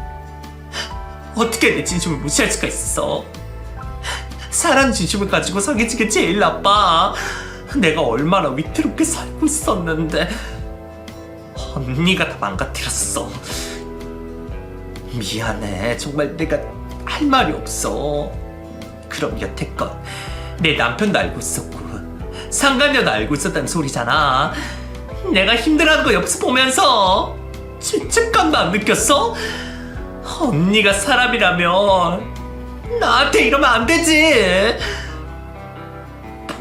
어떻게 내 진심을 무시할 수가 있어. 사람 진심을 가지고 사기치게 제일 나빠. 내가 얼마나 위태롭게 살고 있었는데 언니가 다 망가뜨렸어. 미안해. 정말 내가 할 말이 없어. 그럼 여태껏 내 남편도 알고 있었고 상간녀도 알고 있었다는 소리잖아. 내가 힘들어하는 거 옆에서 보면서 죄책감도 안 느꼈어? 언니가 사람이라면 나한테 이러면 안 되지.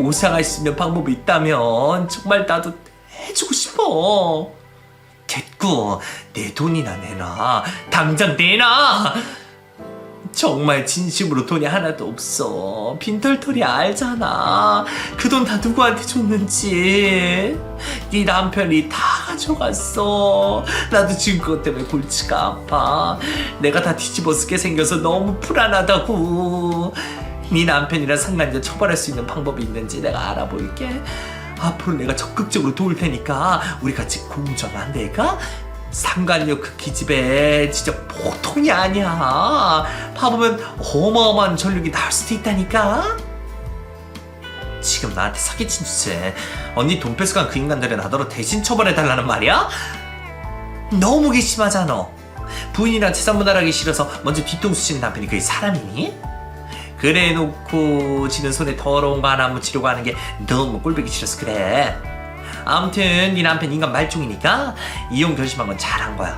보상할 수 있는 방법이 있다면 정말 나도 해주고 싶어. 됐고, 내 돈이나 내놔. 당장 내놔. 정말 진심으로 돈이 하나도 없어. 빈털털이 알잖아. 그 돈 다 누구한테 줬는지. 네 남편이 다 가져갔어. 나도 지금 그것 때문에 골치가 아파. 내가 다 뒤집어 쓰게 생겨서 너무 불안하다고. 네 남편이랑 상간녀 처벌할 수 있는 방법이 있는지 내가 알아볼게. 앞으로 내가 적극적으로 도울 테니까 우리 같이 공정 안 될까? 상간녀 그 기집애 진짜 보통이 아니야. 봐보면 어마어마한 전력이 나올 수도 있다니까. 지금 나한테 사기친 주제 언니 돈 뺏어간 그 인간들은 나더러 대신 처벌해달라는 말이야? 너무 괘씸하잖아. 부인이랑 재산 분할하기 싫어서 먼저 뒤통수 치는 남편이 그게 사람이니? 그래 놓고 지는 손에 더러운 거 하나 묻히려고 하는 게 너무 꼴보기 싫어서 그래. 아무튼 네 남편 인간 말종이니까 이혼 결심한 건 잘한 거야.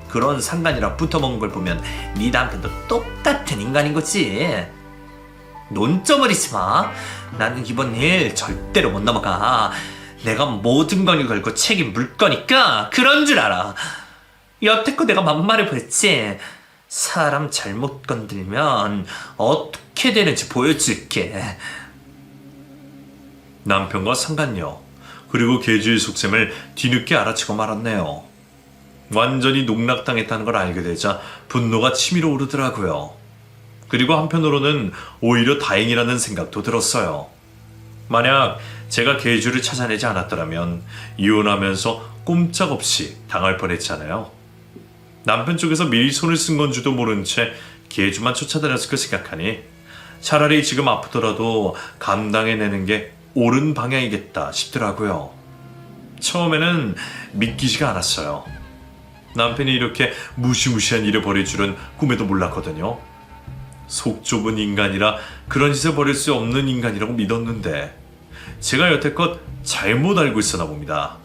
그런 상간이랑 붙어먹는 걸 보면 네 남편도 똑같은 인간인 거지. 논점을 잊지 마. 나는 이번 일 절대로 못 넘어가. 내가 모든 건을 걸고 책임 물 거니까 그런 줄 알아. 여태껏 내가 만말해 보였지. 사람 잘못 건들면 어떻게 되는지 보여줄게. 남편과 상간녀 그리고 계주의 속셈을 뒤늦게 알아채고 말았네요. 완전히 농락당했다는 걸 알게 되자 분노가 치밀어 오르더라고요. 그리고 한편으로는 오히려 다행이라는 생각도 들었어요. 만약 제가 계주를 찾아내지 않았더라면 이혼하면서 꼼짝없이 당할 뻔했잖아요. 남편 쪽에서 미리 손을 쓴 건지도 모른 채 계주만 쫓아다녔을 거 생각하니 차라리 지금 아프더라도 감당해내는 게 옳은 방향이겠다 싶더라고요. 처음에는 믿기지가 않았어요. 남편이 이렇게 무시무시한 일을 벌일 줄은 꿈에도 몰랐거든요. 속 좁은 인간이라 그런 짓을 벌일 수 없는 인간이라고 믿었는데 제가 여태껏 잘못 알고 있었나 봅니다.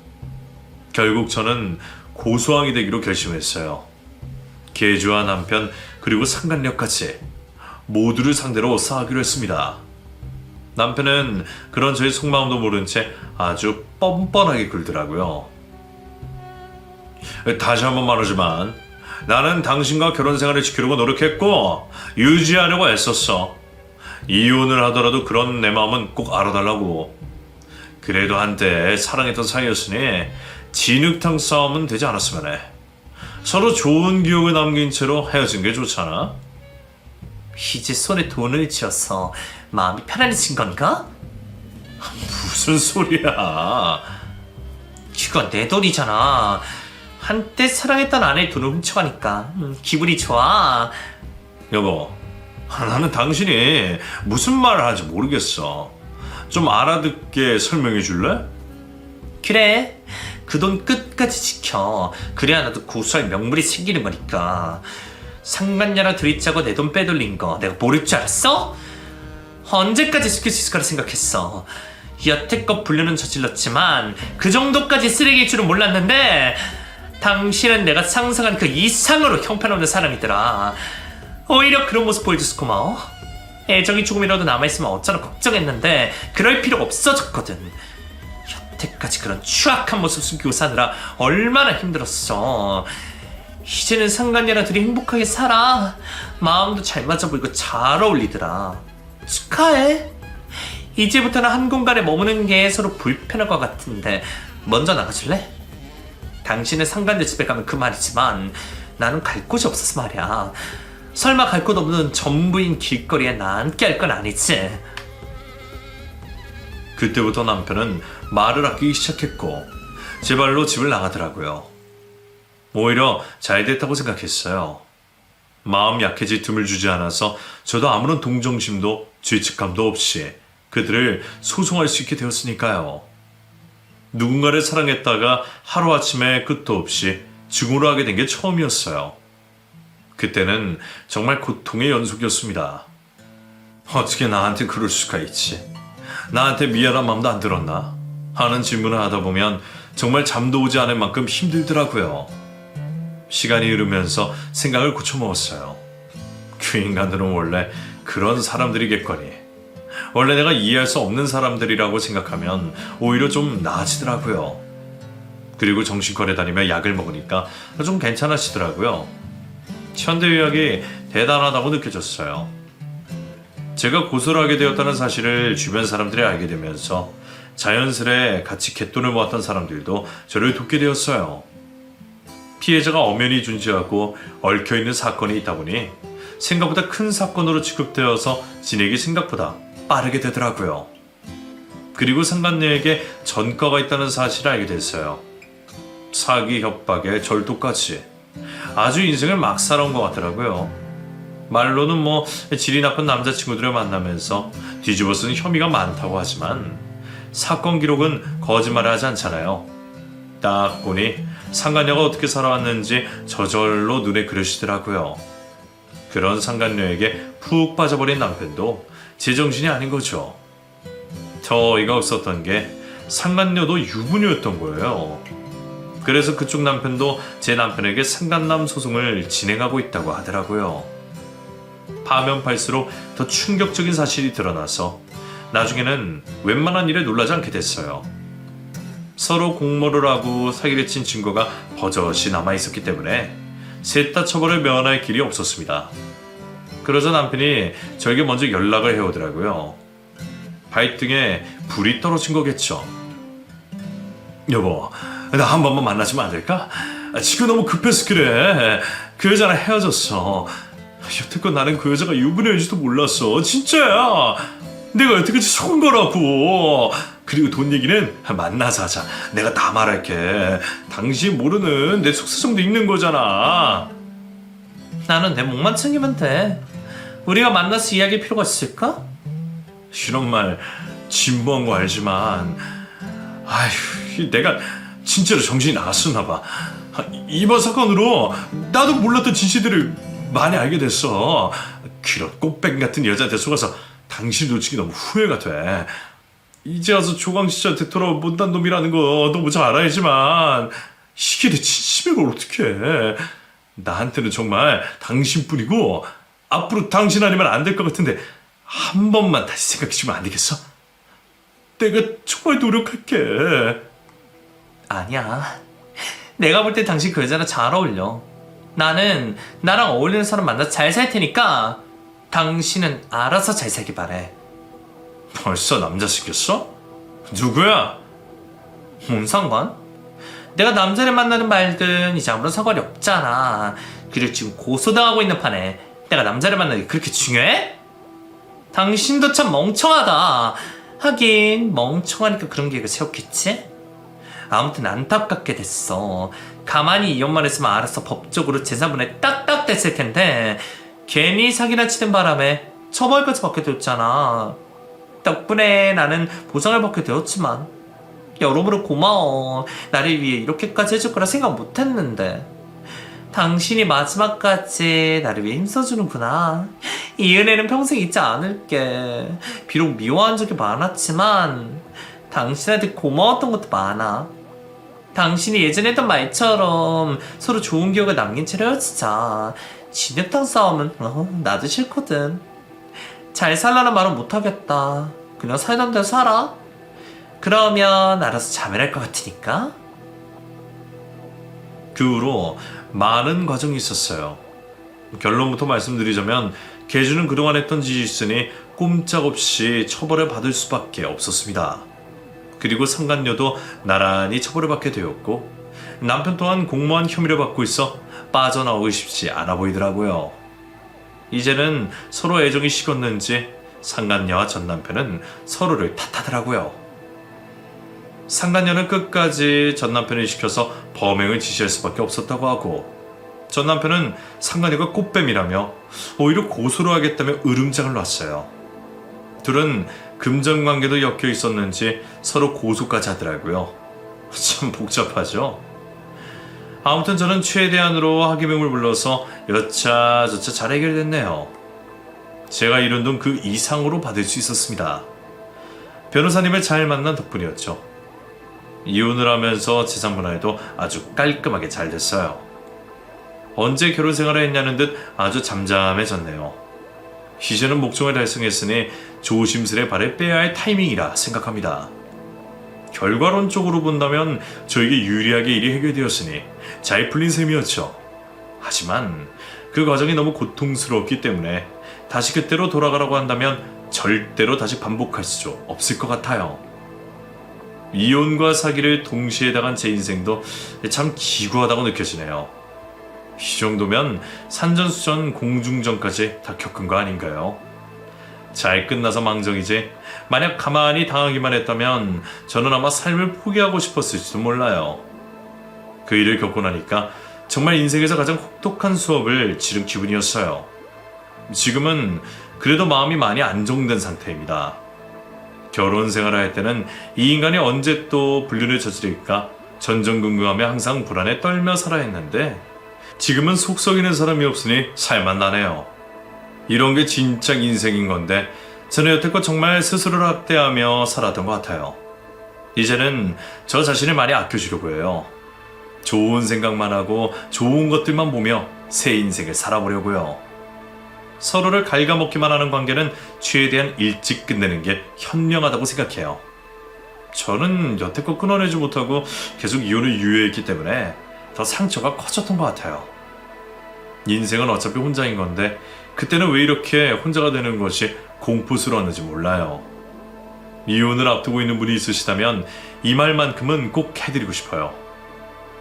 결국 저는 고소왕이 되기로 결심했어요. 계주와 남편 그리고 상간녀까지 모두를 상대로 싸우기로 했습니다. 남편은 그런 저의 속마음도 모른 채 아주 뻔뻔하게 굴더라고요. 다시 한번 말하지만 나는 당신과 결혼 생활을 지키려고 노력했고 유지하려고 애썼어. 이혼을 하더라도 그런 내 마음은 꼭 알아달라고. 그래도 한때 사랑했던 사이였으니 진흙탕 싸움은 되지 않았으면 해. 서로 좋은 기억을 남긴 채로 헤어진 게 좋잖아. 이제 손에 돈을 쥐어서 마음이 편안해진 건가? 무슨 소리야. 이건 내 돈이잖아. 한때 사랑했던 아내의 돈을 훔쳐가니까 기분이 좋아. 여보, 나는 당신이 무슨 말을 하는지 모르겠어. 좀 알아듣게 설명해 줄래? 그래, 그 돈 끝까지 지켜. 그래야 나도 고소할 명물이 생기는 거니까. 상간녀랑 들이짜고 내 돈 빼돌린 거 내가 모를 줄 알았어? 언제까지 지킬 수 있을 거라 생각했어. 여태껏 불륜은 저질렀지만 그 정도까지 쓰레기일 줄은 몰랐는데 당신은 내가 상상한 그 이상으로 형편없는 사람이더라. 오히려 그런 모습 보여줘서 고마워. 애정이 조금이라도 남아있으면 어쩌나 걱정했는데 그럴 필요가 없어졌거든. 여태까지 그런 추악한 모습 숨기고 사느라 얼마나 힘들었어. 이제는 상간녀랑 둘이 행복하게 살아. 마음도 잘 맞아 보이고 잘 어울리더라. 축하해. 이제부터는 한 공간에 머무는 게 서로 불편할 것 같은데 먼저 나가줄래? 당신은 상간녀 집에 가면 그만이지만 나는 갈 곳이 없어서 말이야. 설마 갈 곳 없는 전부인 길거리에 나 함께 할 건 아니지? 그때부터 남편은 말을 아끼기 시작했고 제 발로 집을 나가더라고요. 오히려 잘 됐다고 생각했어요. 마음 약해질 틈을 주지 않아서 저도 아무런 동정심도 죄책감도 없이 그들을 소송할 수 있게 되었으니까요. 누군가를 사랑했다가 하루아침에 끝도 없이 증오를 하게 된 게 처음이었어요. 그때는 정말 고통의 연속이었습니다. 어떻게 나한테 그럴 수가 있지? 나한테 미안한 마음도 안 들었나? 하는 질문을 하다 보면 정말 잠도 오지 않을 만큼 힘들더라고요. 시간이 흐르면서 생각을 고쳐먹었어요. 그 인간들은 원래 그런 사람들이겠거니. 원래 내가 이해할 수 없는 사람들이라고 생각하면 오히려 좀 나아지더라고요. 그리고 정신과에 다니며 약을 먹으니까 좀 괜찮아지더라고요. 현대의학이 대단하다고 느껴졌어요. 제가 고소를 하게 되었다는 사실을 주변 사람들이 알게 되면서 자연스레 같이 갯돈을 모았던 사람들도 저를 돕게 되었어요. 피해자가 엄연히 존재하고 얽혀있는 사건이 있다 보니 생각보다 큰 사건으로 취급되어서 진행이 생각보다 빠르게 되더라고요. 그리고 상간녀에게 전과가 있다는 사실을 알게 됐어요. 사기, 협박에 절도까지 아주 인생을 막 살아온 것 같더라고요. 말로는 뭐 질이 나쁜 남자친구들을 만나면서 뒤집어 쓴 혐의가 많다고 하지만 사건 기록은 거짓말을 하지 않잖아요. 딱 보니 상간녀가 어떻게 살아왔는지 저절로 눈에 그려지더라고요. 그런 상간녀에게 푹 빠져버린 남편도 제정신이 아닌 거죠. 더 어이가 없었던 게 상간녀도 유부녀였던 거예요. 그래서 그쪽 남편도 제 남편에게 상간남 소송을 진행하고 있다고 하더라고요. 파면 팔수록 더 충격적인 사실이 드러나서 나중에는 웬만한 일에 놀라지 않게 됐어요. 서로 공모를 하고 사기를 친 증거가 버젓이 남아있었기 때문에 셋 다 처벌을 면할 길이 없었습니다. 그러자 남편이 저에게 먼저 연락을 해오더라고요. 발등에 불이 떨어진 거겠죠. 여보, 나 한 번만 만나주면 안 될까? 지금 너무 급해서 그래. 그 여자랑 헤어졌어. 여태껏 나는 그 여자가 유부녀인지도 몰랐어. 진짜야. 내가 여태까지 속은 거라고. 그리고 돈 얘기는 만나서 하자. 내가 다 말할게. 당신 모르는 내 속사정도 있는 거잖아. 나는 내 목만 챙기면 돼. 우리가 만나서 이야기할 필요가 있을까? 이런 말 진부한 거 알지만 아휴, 내가 진짜로 정신이 나갔었나 봐. 이번 사건으로 나도 몰랐던 진실들을 많이 알게 됐어. 그런 꽃뱀 같은 여자한테 속아서 당신 놓치기 너무 후회가 돼. 이제 와서 조광씨한테 돌아온 못난 놈이라는 거 너무 잘 알지만 이게 내 진심인 걸 어떡해. 나한테는 정말 당신뿐이고 앞으로 당신 아니면 안 될 것 같은데 한 번만 다시 생각해주면 안 되겠어? 내가 정말 노력할게. 아니야. 내가 볼 때 당신 그 여자랑 잘 어울려. 나는 나랑 어울리는 사람 만나서 잘 살 테니까 당신은 알아서 잘 살기 바래. 벌써 남자 생겼어? 누구야? 뭔 상관? 내가 남자를 만나는 말든 이제 아무런 상관이 없잖아. 그리고 지금 고소당하고 있는 판에 내가 남자를 만나는 게 그렇게 중요해? 당신도 참 멍청하다. 하긴 멍청하니까 그런 계획을 세웠겠지? 아무튼 안타깝게 됐어. 가만히 이혼만 했으면 알아서 법적으로 재산분할 딱딱 됐을 텐데 괜히 사기나 치는 바람에 처벌까지 받게 되었잖아. 덕분에 나는 보상을 받게 되었지만 여러모로 고마워. 나를 위해 이렇게까지 해줄 거라 생각 못했는데 당신이 마지막까지 나를 위해 힘써주는구나. 이 은혜는 평생 잊지 않을게. 비록 미워한 적이 많았지만 당신한테 고마웠던 것도 많아. 당신이 예전에 했던 말처럼 서로 좋은 기억을 남긴 채로 헤어지자. 진흙탕 싸움은 나도 싫거든. 잘 살라는 말은 못하겠다. 그냥 살던 대로 살아. 그러면 알아서 자멸할 것 같으니까. 그 후로 많은 과정이 있었어요. 결론부터 말씀드리자면 계주는 그동안 했던 짓이 있으니 꼼짝없이 처벌을 받을 수밖에 없었습니다. 그리고 상간녀도 나란히 처벌을 받게 되었고 남편 또한 공모한 혐의를 받고 있어 빠져나오고 싶지 않아 보이더라고요. 이제는 서로 애정이 식었는지 상간녀와 전 남편은 서로를 탓하더라고요. 상간녀는 끝까지 전 남편을 시켜서 범행을 지시할 수밖에 없었다고 하고 전 남편은 상간녀가 꽃뱀이라며 오히려 고소를 하겠다며 으름장을 놨어요. 둘은 금전관계도 엮여 있었는지 서로 고소까지 하더라고요. 참 복잡하죠? 아무튼 저는 최대한으로 하기명을 불러서 여차저차 잘 해결됐네요. 제가 이룬 돈 그 이상으로 받을 수 있었습니다. 변호사님을 잘 만난 덕분이었죠. 이혼을 하면서 재산 분할도 아주 깔끔하게 잘 됐어요. 언제 결혼 생활을 했냐는 듯 아주 잠잠해졌네요. 이제는 목적을 달성했으니 조심스레 발을 빼야 할 타이밍이라 생각합니다. 결과론적으로 본다면 저에게 유리하게 일이 해결되었으니 잘 풀린 셈이었죠. 하지만 그 과정이 너무 고통스러웠기 때문에 다시 그때로 돌아가라고 한다면 절대로 다시 반복할 수 없을 것 같아요. 이혼과 사기를 동시에 당한 제 인생도 참 기구하다고 느껴지네요. 이 정도면 산전수전 공중전까지 다 겪은 거 아닌가요? 잘 끝나서 망정이지 만약 가만히 당하기만 했다면 저는 아마 삶을 포기하고 싶었을지도 몰라요. 그 일을 겪고 나니까 정말 인생에서 가장 혹독한 수업을 치른 기분이었어요. 지금은 그래도 마음이 많이 안정된 상태입니다. 결혼 생활을 할 때는 이 인간이 언제 또 불륜을 저지를까 전전긍긍하며 항상 불안에 떨며 살아야 했는데 지금은 속 썩이는 사람이 없으니 살만 나네요. 이런 게 진짜 인생인 건데 저는 여태껏 정말 스스로를 학대하며 살았던 것 같아요. 이제는 저 자신을 많이 아껴주려고 해요. 좋은 생각만 하고 좋은 것들만 보며 새 인생을 살아보려고요. 서로를 갉아먹기만 하는 관계는 최대한 일찍 끝내는 게 현명하다고 생각해요. 저는 여태껏 끊어내지 못하고 계속 이혼을 유예했기 때문에 더 상처가 커졌던 것 같아요. 인생은 어차피 혼자인 건데 그때는 왜 이렇게 혼자가 되는 것이 공포스러웠는지 몰라요. 이혼을 앞두고 있는 분이 있으시다면 이 말만큼은 꼭 해드리고 싶어요.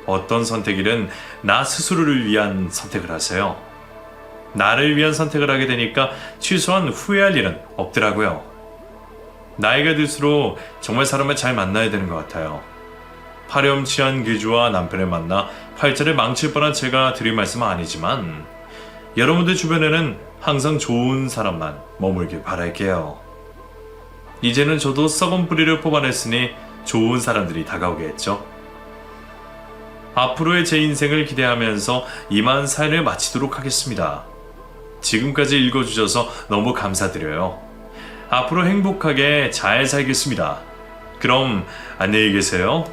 어떤 선택이든 나 스스로를 위한 선택을 하세요. 나를 위한 선택을 하게 되니까 최소한 후회할 일은 없더라고요. 나이가 들수록 정말 사람을 잘 만나야 되는 것 같아요. 파렴치한 기주와 남편을 만나 팔자를 망칠 뻔한 제가 드릴 말씀은 아니지만 여러분들 주변에는 항상 좋은 사람만 머물길 바랄게요. 이제는 저도 썩은 뿌리를 뽑아냈으니 좋은 사람들이 다가오겠죠. 앞으로의 제 인생을 기대하면서 이만 사연을 마치도록 하겠습니다. 지금까지 읽어주셔서 너무 감사드려요. 앞으로 행복하게 잘 살겠습니다. 그럼 안녕히 계세요.